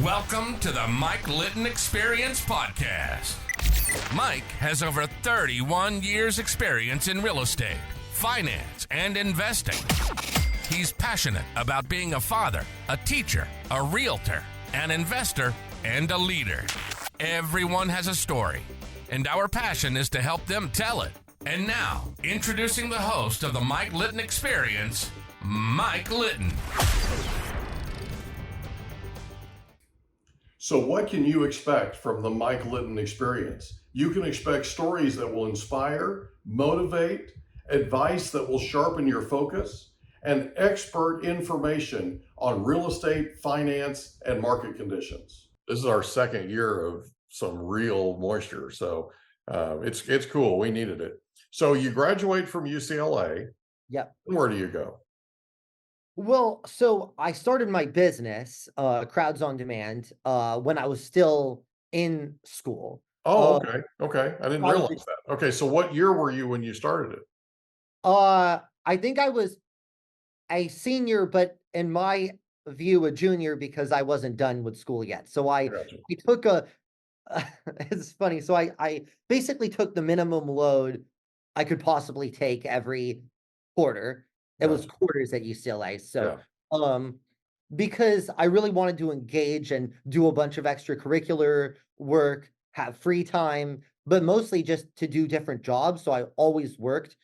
Welcome to the Mike Litton Experience Podcast. Mike has over 31 years experience in real estate, finance, and investing. He's passionate about being a father, a teacher, a realtor, an investor, and a leader. Everyone has a story, and our passion is to help them tell it. And now, introducing the host of the Mike Litton Experience, Mike Litton. So what can you expect from the Mike Litton Experience? You can expect stories that will inspire, motivate, advice that will sharpen your focus, and expert information on real estate, finance, and market conditions. This is our second year of some real moisture, so it's cool. We needed it. So you graduate from UCLA. Yep. Where do you go? Well, so I started my business, Crowds on Demand, when I was still in school. Oh, okay. Okay. I didn't I realize was- that. Okay. So what year were you when you started it? I think I was a senior, but in my view, a junior because I wasn't done with school yet. So Gotcha. I took it's funny. So I basically took the minimum load I could possibly take every quarter. It was Gotcha. quarters at UCLA. So, Yeah. because I really wanted to engage and do a bunch of extracurricular work, have free time, but mostly just to do different jobs. So I always worked.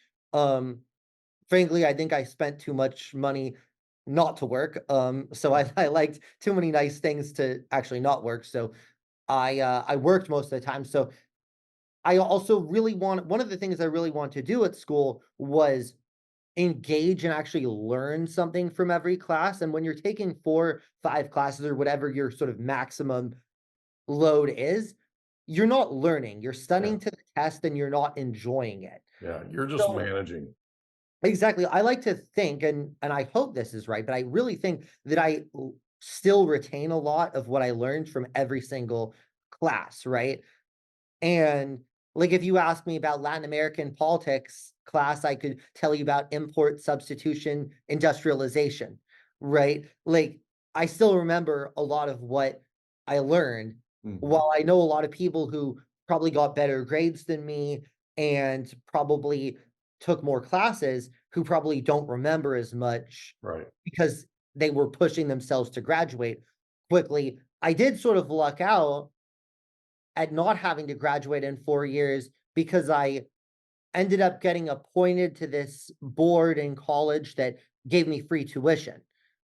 Frankly, I think I spent too much money not to work. So I liked too many nice things to actually not work. So I worked most of the time. So I also really one of the things I really wanted to do at school was engage and actually learn something from every class. And when you're taking 4, 5 classes or whatever your sort of maximum load is, you're not learning. You're studying to the test and you're not enjoying it. Yeah. You're just So managing. exactly. I like to think, and I hope this is right, but I really think that still retain a lot of what I learned from every single class, right? And like if you ask me about Latin American politics class, I could tell you about import substitution industrialization, right? Like I still remember a lot of what I learned, Mhm. while I know a lot of people who probably got better grades than me and probably took more classes who probably don't remember as much Right. because they were pushing themselves to graduate quickly. I did sort of luck out at not having to graduate in 4 years because I ended up getting appointed to this board in college that gave me free tuition.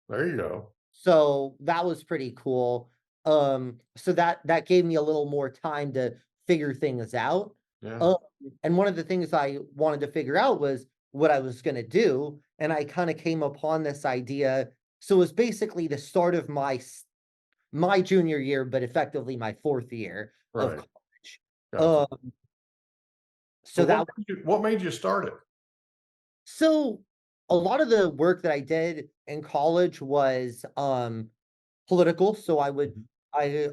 There you go. So that was pretty cool. So that gave me a little more time to figure things out. Yeah. Um, and one of the things I wanted to figure out was what I was going to do, and I kind of came upon this idea. So it was basically the start of my junior year, but effectively my 4th year of Right. college. Gotcha. Um, So so that what made you start it? so a lot of the work that I did in college was political. So I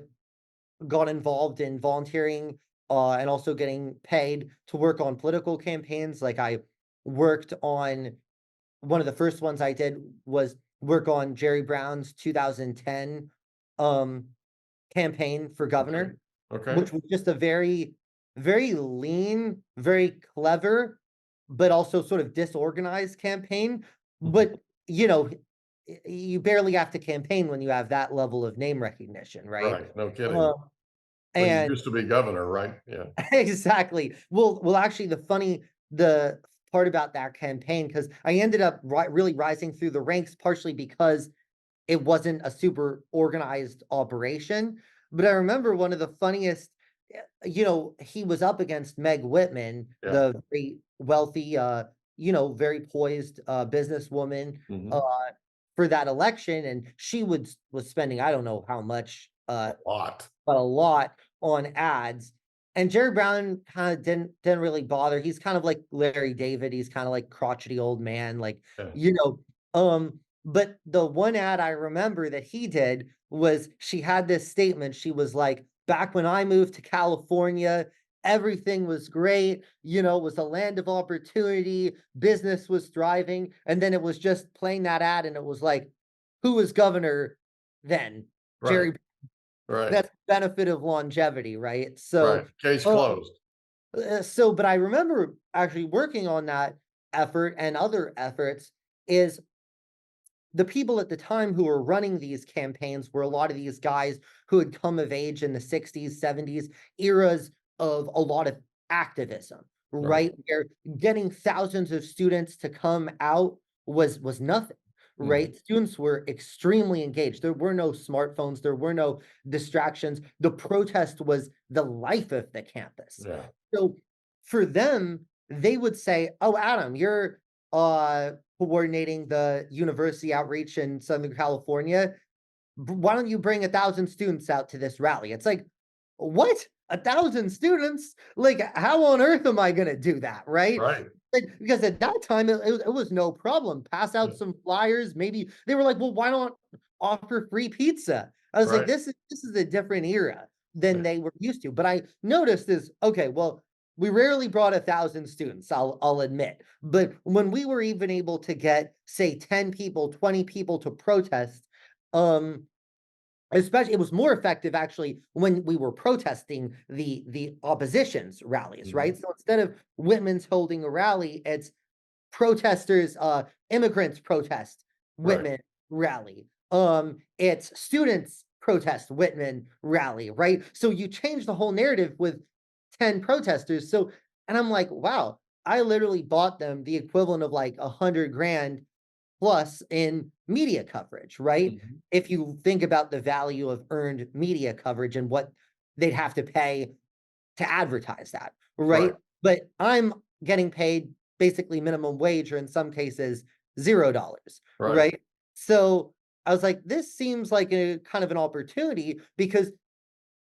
got involved in volunteering and also getting paid to work on political campaigns. Like I worked on one of the first ones I did was work on Jerry Brown's 2010 um campaign for governor, Okay. which was just a very, very lean, very clever, but also sort of disorganized campaign. But, you know, you barely have to campaign when you have that level of name recognition, right? Right. No kidding. Uh, When you and used to be governor, right? Yeah. exactly. Well, actually, the part about that campaign, because I ended up really rising through the ranks, partially because it wasn't a super organized operation. But I remember one of the funniest, he was up against Meg Whitman, Yeah. the very wealthy, very poised businesswoman Mhm. uh, for that election. And she was spending, I don't know how much, A lot. but a lot on ads. And Jerry Brown kind of didn't really bother. He's kind of like Larry David. He's kind of like crotchety old man, like, Yeah. you know, but the one ad I remember that he did was she had this statement. She was like, back when I moved to California, everything was great. It was a land of opportunity. Business was thriving. And then it was just playing that ad. And it was like, who was governor then? Right. Jerry Right. That's the benefit of longevity, right? Right. So, Case uh, closed. but I remember actually working on that effort and other efforts is the people at the time who were running these campaigns were a lot of these guys who had come of age in the 60s, 70s, eras of a lot of activism, Right. right? Where getting thousands of students to come out was nothing, Mhm. right? Students were extremely engaged. There were no smartphones, there were no distractions. The protest was the life of the campus. Yeah. So for them, they would say, "Oh, Adam, you're uh coordinating the university outreach in Southern California. Why don't you bring 1,000 students out to this rally?" It's like, what? 1,000 students? Like, how on earth am I going to do that? Right. Right. Like, because at that time, it was no problem. Pass Yeah. out some flyers. Maybe they were like, well, why not offer free pizza? I was like, Right. this is a different era than Yeah. they were used to. But I noticed is okay, well, we rarely brought 1,000 students, I'll admit. But when we were even able to get, say, 10 people, 20 people to protest, um, especially it was more effective actually when we were protesting the opposition's rallies, Mhm. right? So instead of Whitman's holding a rally, it's protesters, immigrants protest Right. Whitman rally. It's students protest Whitman rally, right? So you change the whole narrative with 10 protesters. So, and I'm like, wow, I literally bought them the equivalent of like 100 grand plus in media coverage, right? Mhm. If you think about the value of earned media coverage and what they'd have to pay to advertise that, Right. right? But I'm getting paid basically minimum wage, or in some cases, $0, Right. right? So I was like, this seems like a kind of an opportunity because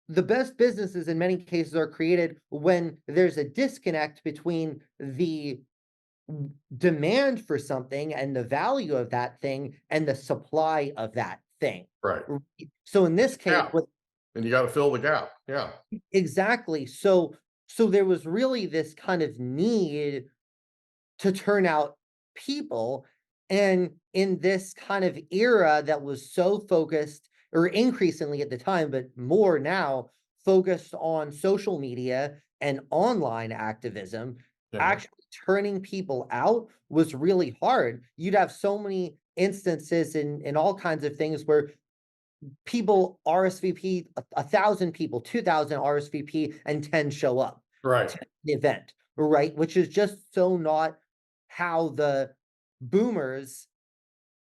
the best businesses in many cases are created when there's a disconnect between the demand for something and the value of that thing and the supply of that thing. Right. So in this case, Gap. with And you got to fill the gap. Yeah. exactly. So there was really this kind of need to turn out people. And in this kind of era that was so focused, or increasingly at the time, but more now, focused on social media and online activism, Yeah. actually turning people out was really hard. You'd have so many instances in all kinds of things where people RSVP, 1,000 people, 2,000 RSVP, and 10 show up Right. to the event, right? Which is just so not how the boomers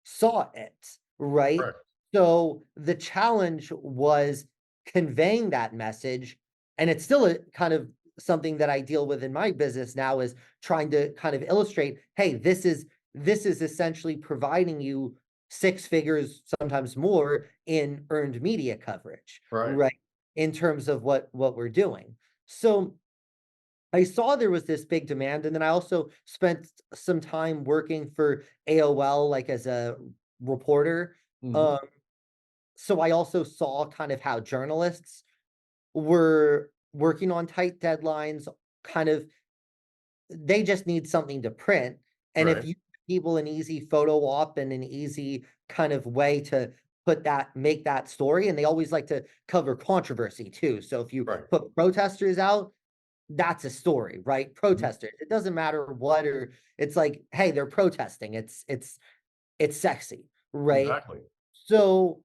saw it, right? Right. So the challenge was conveying that message, and it's still a kind of something that I deal with in my business now is trying to kind of illustrate, hey, this is essentially providing you six figures, sometimes more, in earned media coverage, Right. right? In terms of what we're doing. So I saw there was this big demand, and then I also spent some time working for AOL, like as a reporter. Mhm. Um, so I also saw kind of how journalists were working on tight deadlines, kind of they just need something to print. And if Right. you give people an easy photo op and an easy kind of way to make that story, and they always like to cover controversy too. So if you Right. put protesters out, that's a story, right? Mhm. Protesters. It doesn't matter what, or it's like, hey, they're protesting. It's sexy, right? Exactly. So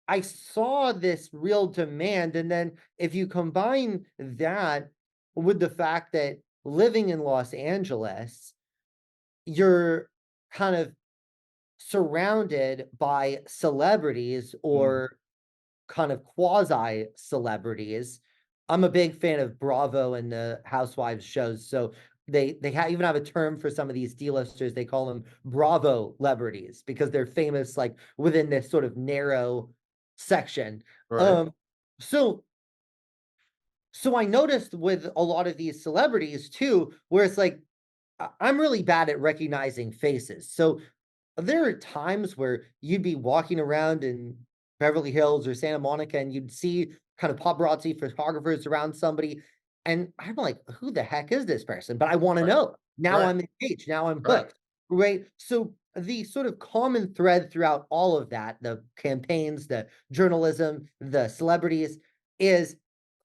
I saw this real demand. And then if you combine that with the fact that living in Los Angeles, you're kind of surrounded by celebrities Mhm. or kind of quasi celebrities. I'm a big fan of Bravo and the Housewives shows, so even have a term for some of these D-listers. They call them Bravo celebrities because they're famous like within this sort of narrow section. Right. Um, so so I noticed with a lot of these celebrities too, where it's like I'm really bad at recognizing faces. So there are times where you'd be walking around in Beverly Hills or Santa Monica and you'd see kind of paparazzi photographers around somebody. And I'm like, who the heck is this person? But I want to Right. know. Now Right. I'm engaged. Now I'm Right. hooked. Right. So the sort of common thread throughout all of that, the campaigns, the journalism, the celebrities, is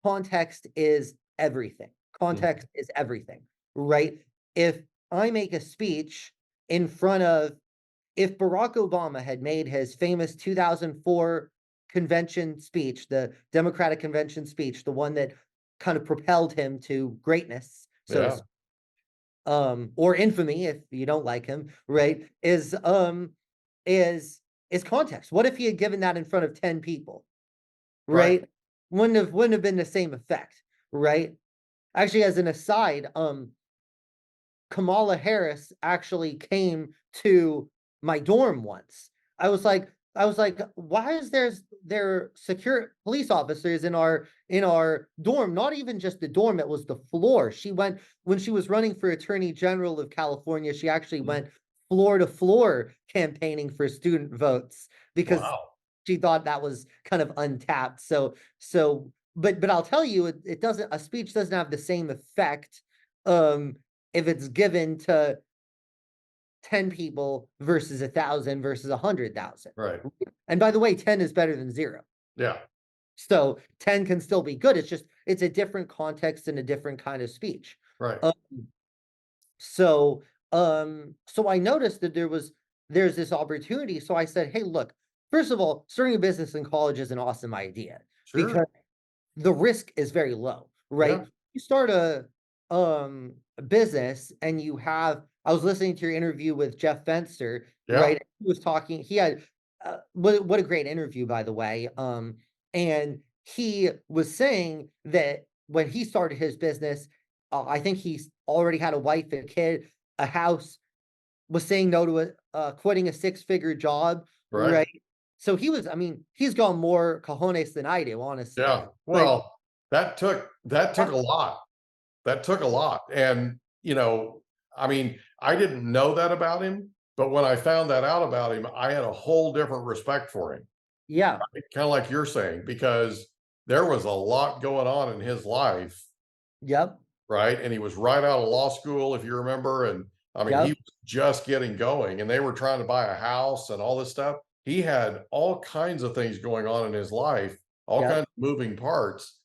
context is everything. Context is everything, right? If I make a speech in front of, if Barack Obama had made his famous 2004 convention speech, the Democratic convention speech, the one that kind of propelled him to greatness, so to Yeah. speak, or infamy if you don't like him, right? Is context. What if he had given that in front of 10 people, Right. right? Wouldn't have been the same effect, right? Actually, as an aside, Kamala Harris actually came to my dorm once. I was like, why is there secure police officers in our dorm? Not even just the dorm, it was the floor. She went when she was running for Attorney General of California, she actually went floor to floor campaigning for student votes because Wow. she thought that was kind of untapped. But I'll tell you, it doesn't, a speech doesn't have the same effect if it's given to 10 people versus 1,000 versus 100,000. Right. And by the way, 10 is better than 0. Yeah. So 10 can still be good. It's a different context and a different kind of speech. Right. Um, so so I noticed that there's this opportunity. So I said, hey, look, first of all, starting a business in college is an awesome idea Sure. because the risk is very low, right? Yeah. You start a business and you have, I was listening to your interview with Jeff Fenster, Yeah. right? He was talking, he had what a great interview, by the way. And he was saying that when he started his business, I think he's already had a wife, a kid, a house, was saying no to quitting a 6-figure job, Right. right? So I mean, he's got more cojones than I do, honestly. Yeah. But Well, that took a lot. That took a lot. And, I mean, I didn't know that about him, but when I found that out about him, I had a whole different respect for him. yeah, Kind of like you're saying, because there was a lot going on in his life, yep, right? And he was right out of law school, if you remember. And I mean, he yep, was just getting going and they were trying to buy a house and all this stuff. He had all kinds of things going on in his life, all yep. kinds of moving parts,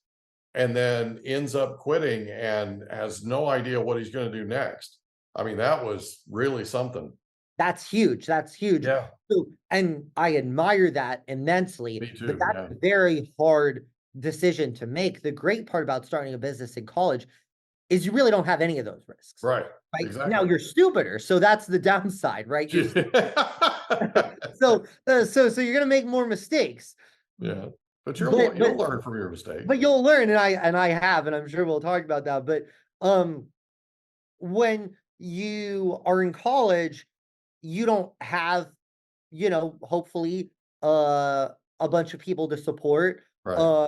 and then ends up quitting and has no idea what he's going to do next. I mean, that was really something. That's huge. That's huge. Yeah, So, and I admire that immensely, me but too. that's Yeah. a very hard decision to make. The great part about starting a business in college is you really don't have any of those risks, Right. right? Now Exactly. you're stupider, so that's the downside, right? So you're gonna make more mistakes, Yeah. But but you'll learn from your mistakes. but you'll learn, and I have, and I'm sure we'll talk about that. But um, when you are in college, you don't have, hopefully, uh, a bunch of people to support, Right. uh,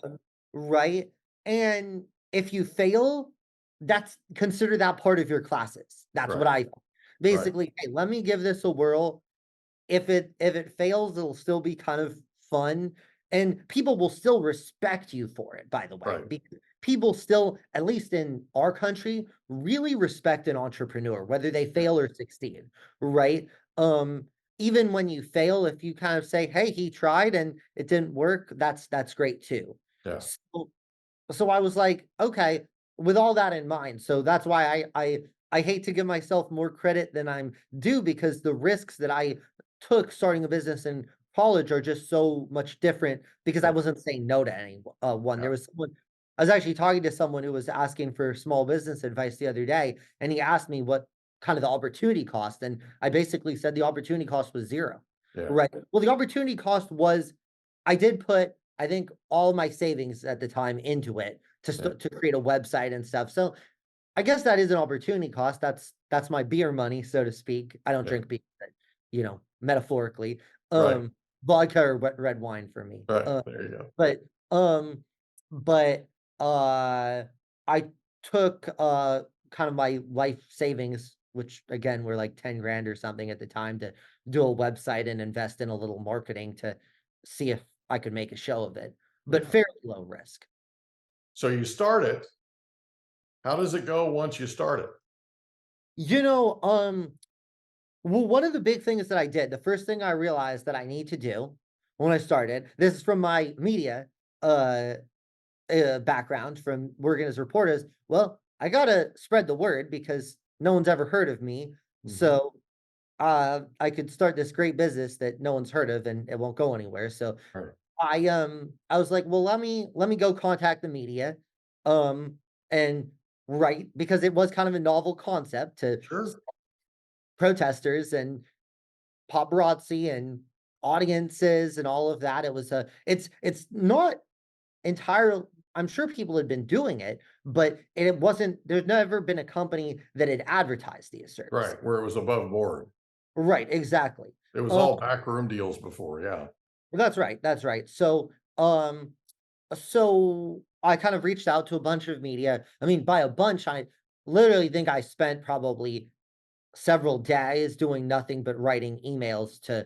right? And if you fail, that's consider that part of your classes. That's what Right. I thought. Right. Basically, hey, let me give this a whirl. If it fails, it'll still be kind of fun, and people will still respect you for it, by the way, Right. because people still, at least in our country, really respect an entrepreneur, whether they Yeah. fail or succeed, right? Um, Even when you fail, if you kind of say, "Hey, he tried and it didn't work," that's great too. Yeah. So I was like, okay, with all that in mind, so that's why I hate to give myself more credit than I'm due because the risks that I took starting a business in college are just so much different because I Yeah. wasn't saying no to any one. Yeah. There was someone I was actually talking to someone who was asking for small business advice the other day, and he asked me what kind of the opportunity cost, and I basically said the opportunity cost was 0. Yeah. Right. Well, the opportunity cost was I did put, I think, all my savings at the time into it Yeah. to create a website and stuff. So I guess that is an opportunity cost. That's my beer money, so to speak. I don't Yeah. drink beer, but, metaphorically. Right. Vodka or red wine for me. Right. There you go. But um, but I took kind of my life savings, which again were like 10 grand or something at the time, to do a website and invest in a little marketing to see if I could make a show of it, but Yeah. fairly low risk. So you start it. How does it go once you start it? You know, Well, one of the big things that I did, the first thing I realized that I need to do when I started, this is from my media uh, background from working as reporters. Well, I gotta spread the word because no one's ever heard of me. Hmm. So I could start this great business that no one's heard of and it won't go anywhere. So Right. I was like, well, let me go contact the media, um, and write because it was kind of a novel concept to Sure. protesters and paparazzi and audiences and all of that. It was a it's not entirely. I'm sure people had been doing it, but it wasn't. There's never been a company that had advertised these services. Right. Where it was above board. Right, exactly. It was Um, all backroom deals before. Yeah. that's right. That's right. So I kind of reached out to a bunch of media. I mean, by a bunch, I literally think I spent probably several days doing nothing but writing emails to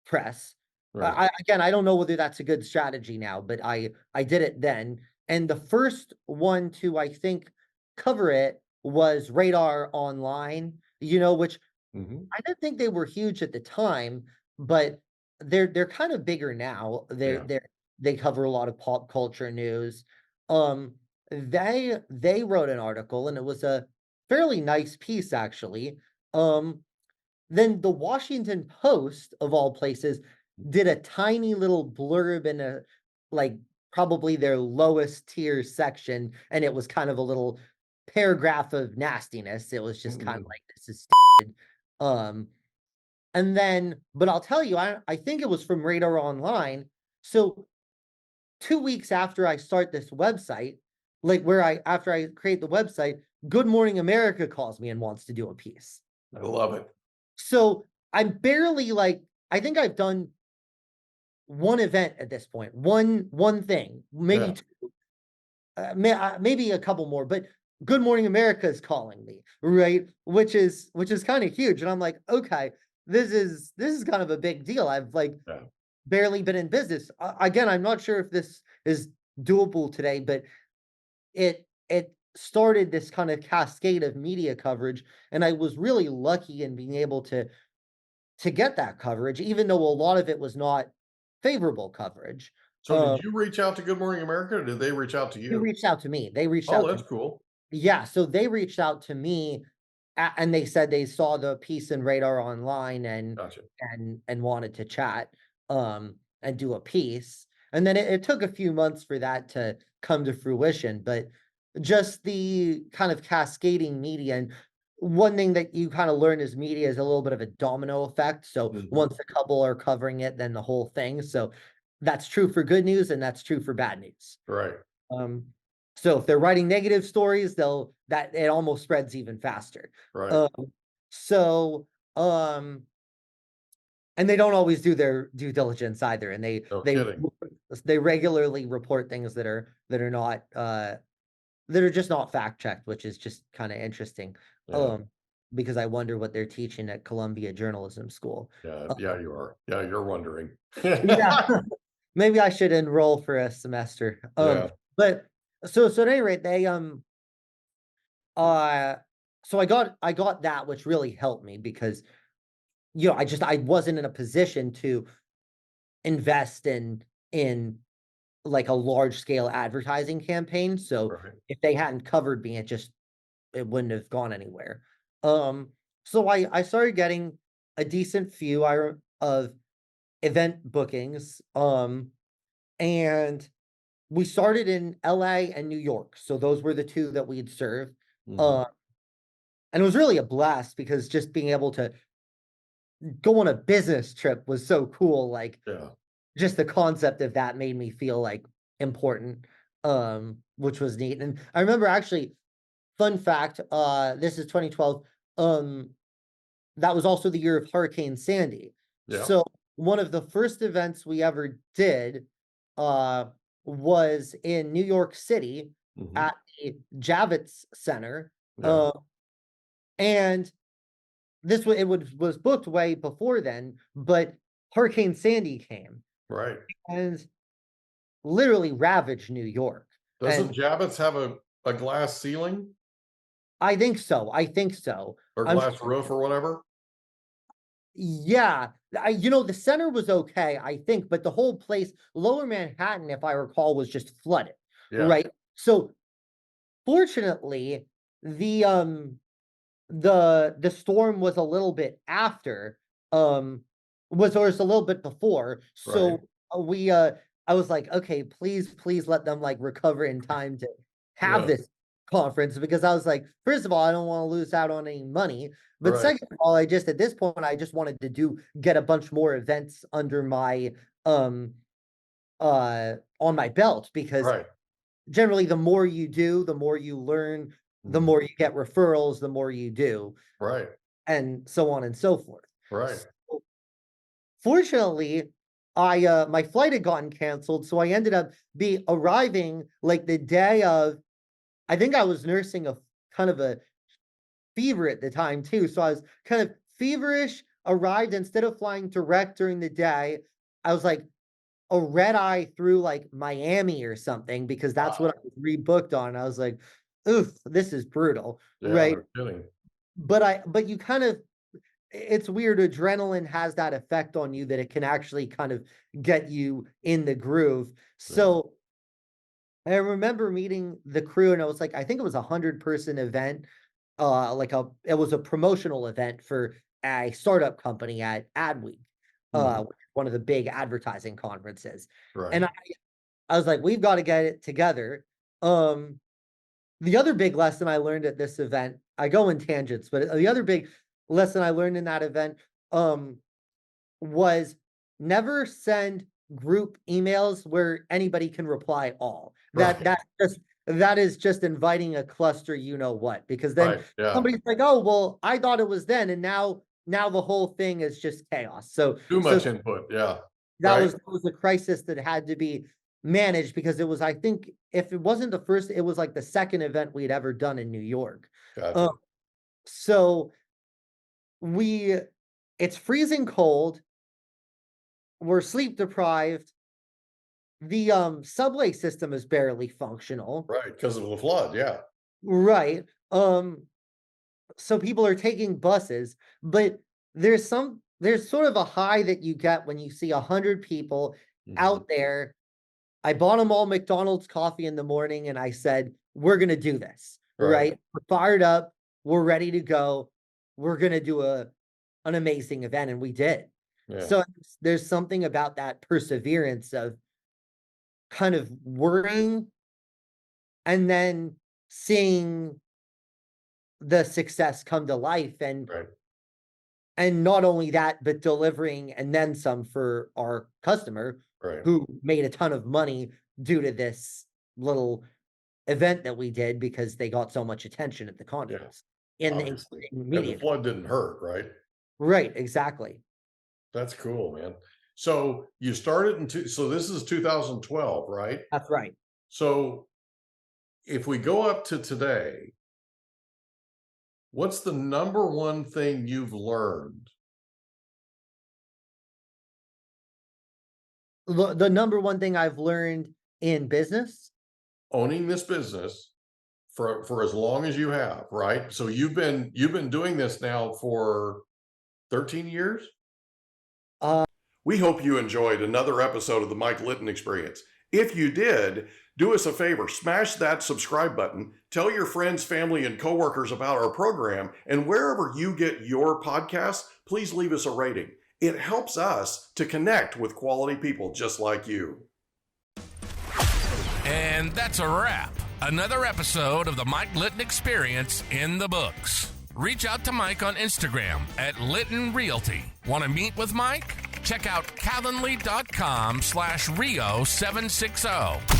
press. Right. Again, I don't know whether that's a good strategy now, but I did it then. And the first one to, I think, cover it was Radar Online, which Hmm. I didn't think they were huge at the time, but they're kind of bigger now. Yeah. They cover a lot of pop culture news. Um, they wrote an article and it was a fairly nice piece actually. Um, then the Washington Post, of all places, did a tiny little blurb in a like probably their lowest tier section, and it was kind of a little paragraph of nastiness. It was just kind of Mm-mm. like this is stupid. Um, and then, but I'll tell you, I think it was from Radar Online. So 2 weeks after I start this website, like where I after I create the website, Good Morning America calls me and wants to do a piece. I love it. So I'm barely like I think I've done one event at this point, one thing, maybe Yeah. two, maybe a couple more, but Good Morning America is calling me, right? Which is kind of huge, and I'm like, okay, this is kind of a big deal. I've like Yeah. barely been in business. Again, I'm not sure if this is doable today, but it started this kind of cascade of media coverage, and I was really lucky in being able to get that coverage, even though a lot of it was not favorable coverage. So did you reach out to Good Morning America or did they reach out to They you? reached out to me. They reached Oh, out to that's me. cool. Yeah, so they reached out to me and they said they saw the piece in Radar Online Gotcha. and wanted to chat and do a piece. And then it took a few months for that to come to fruition, but just the kind of cascading media and one thing that you kind of learn as media is a little bit of a domino effect. So Mhm. once a couple are covering it, then the whole thing. So that's true for good news and that's true for bad news. Right. Um, so if they're writing negative stories, they'll that it almost spreads even faster. Right. Um, so um, and they don't always do their due diligence either, and No kidding. they regularly report things that are not that are just not fact checked, which is just kind of interesting. Yeah. Um, because I wonder what they're teaching at Columbia Journalism School. Yeah. Yeah, you are. Yeah, you're wondering. Yeah, maybe I should enroll for a semester. Yeah. But so at any rate, they uh so I got that which really helped me because I wasn't in a position to invest in like a large scale advertising campaign. So Right. if they hadn't covered me, it wouldn't have gone anywhere. Um so I started getting a decent few of event bookings. And we started in LA and New York. So those were the two that we'd serve. Mhm. Uh, and it was really a blast because just being able to go on a business trip was so cool. Like Yeah. just the concept of that made me feel like important, which was neat. And I remember actually, fun fact, this is 2012. Um, that was also the year of Hurricane Sandy. Yeah. So one of the first events we ever did uh, was in New York City Mhm. at the Javits Center. Yeah. Uh, and was booked way before then, but Hurricane Sandy came Right. and literally ravaged New York. Doesn't And Javits have a glass ceiling I think so. I think so. or I'm glass sure roof or whatever? Yeah, the center was okay, I think, but the whole place, Lower Manhattan, if I recall, was just flooded, Yeah. right? So fortunately, the the storm was a little bit after, was a little bit before. Right. So we I was like, okay, please let them like recover in time to have Yeah. this conference, because I was like, first of all, I don't want to lose out on any money. But Right. second of all, I just at this point, I just wanted to get a bunch more events under my on my belt, because Right. generally the more you do, the more you learn, the Mhm. more you get referrals, the more you do, Right. and so on and so forth. Right. So, fortunately, I my flight had gotten canceled, so I ended up arriving like the day of. I think I was nursing a kind of a fever at the time too, so I was kind of feverish. Arrived, instead of flying direct during the day, I was like a red eye through like Miami or something, because that's what Wow. I was rebooked on. I was like, oof, this is brutal, Yeah, right? no kidding. But you kind of, it's weird. Adrenaline has that effect on you that it can actually kind of get you in the groove. Yeah. So I remember meeting the crew, and I was like, I think it was 100-person event. It was a promotional event for a startup company at Adweek, Mhm. one of the big advertising conferences. Right. And I was like, we've got to get it together. Um, the other big lesson I learned at this event, I go in tangents, but the other big lesson I learned in that event, um, was never send group emails where anybody can reply all. That Right. that just that is just inviting a cluster, you know what? Because then Right. Yeah. somebody's like, "Oh, well, I thought it was then, and now the whole thing is just chaos." Too So much input. Yeah. that Right. was a crisis that had to be managed, because it was, I think, if it wasn't the first, it was like the second event we'd ever done in New York. Gotcha. Um, so we it's freezing cold, we're sleep deprived, the subway system is barely functional, Right. Because of the flood. Yeah. right? So people are taking buses, but there's sort of a high that you get when you see 100 people Mhm. out there. I bought them all McDonald's coffee in the morning, and I said, we're gonna do this, Right. right? We're fired up, we're ready to go, we're gonna do an amazing event, and we did. Yeah. So there's something about that perseverance of kind of worrying and then seeing the success come to life, Right. and not only that, but delivering and then some for our customer, Right. who made a ton of money due to this little event that we did, because they got so much attention at the Yeah. conference Obviously. including And the media. flood didn't hurt. Right. Right, exactly. That's cool, man. So you started so this is 2012, right? That's right. So if we go up to today, what's the number one thing you've learned? The number one thing I've learned in business. Owning this business for as long as you have, right? So you've been doing this now for 13 years? uh We hope you enjoyed another episode of the Mike Litton Experience. If you did, do us a favor, smash that subscribe button, tell your friends, family, and coworkers about our program, and wherever you get your podcasts, please leave us a rating. It helps us to connect with quality people just like you. And that's a wrap. Another episode of the Mike Litton Experience in the books. Reach out to Mike on Instagram at Litton Realty. Want to meet with Mike? Check out calendly.com/Rio760.